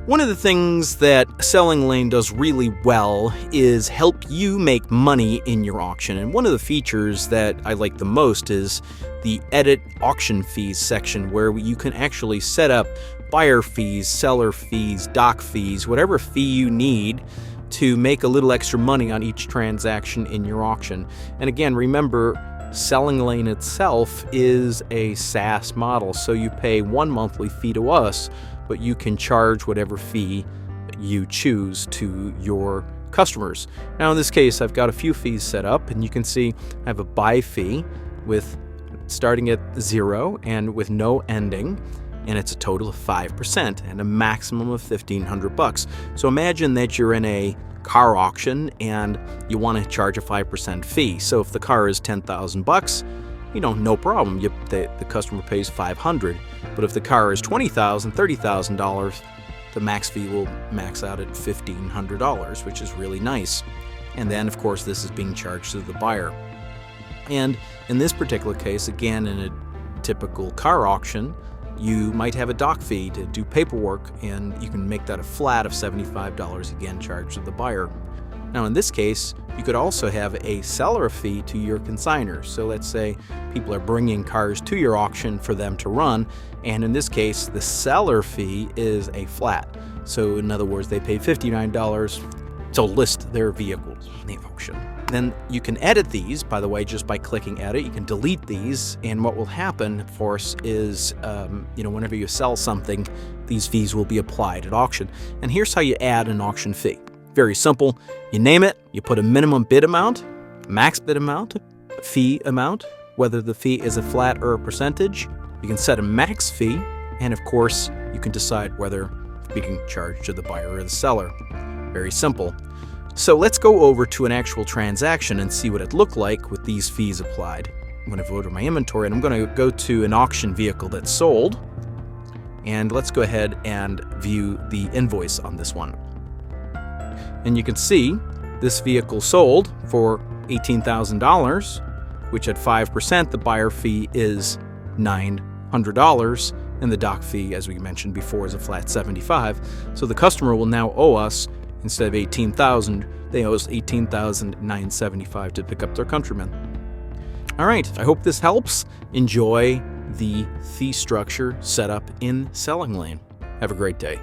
One of the things that Selling Lane does really well is help you make money in your auction. And one of the features that I like the most is the Edit Auction Fees section, where you can actually set up buyer fees, seller fees, doc fees, whatever fee you need to make a little extra money on each transaction in your auction. And again, remember, Selling Lane itself is a SaaS model, so you pay one monthly fee to us, but you can charge whatever fee you choose to your customers. Now in this case, I've got a few fees set up, and you can see I have a buy fee with starting at 0 and with no ending, and it's a total of 5% and a maximum of $1,500. So imagine that you're in a car auction and you want to charge a 5% fee. So if the car is $10,000, no problem. The customer pays $500. But if the car is $20,000, $30,000, the max fee will max out at $1,500, which is really nice. And then, of course, this is being charged to the buyer. And in this particular case, again, in a typical car auction, you might have a doc fee to do paperwork, and you can make that a flat of $75, again charged to the buyer. Now in this case, you could also have a seller fee to your consignor. So let's say people are bringing cars to your auction for them to run, and in this case, the seller fee is a flat. So in other words, they pay $59 to list their vehicles in the auction. Then you can edit these, by the way, just by clicking edit. You can delete these, and what will happen, of course, is whenever you sell something, these fees will be applied at auction. And here's how you add an auction fee. Very simple. You name it, you put a minimum bid amount, max bid amount, fee amount, whether the fee is a flat or a percentage. You can set a max fee, and of course, you can decide whether we can charge to the buyer or the seller. Very simple. So let's go over to an actual transaction and see what it looked like with these fees applied. I'm going to go to my inventory, and I'm going to go to an auction vehicle that's sold. And let's go ahead and view the invoice on this one. And you can see this vehicle sold for $18,000, which at 5%, the buyer fee is $900, and the doc fee, as we mentioned before, is a flat $75. So the customer will now owe us, instead of $18,000, they owe us $18,975 to pick up their Countryman. All right, I hope this helps. Enjoy the fee structure set up in Selling Lane. Have a great day.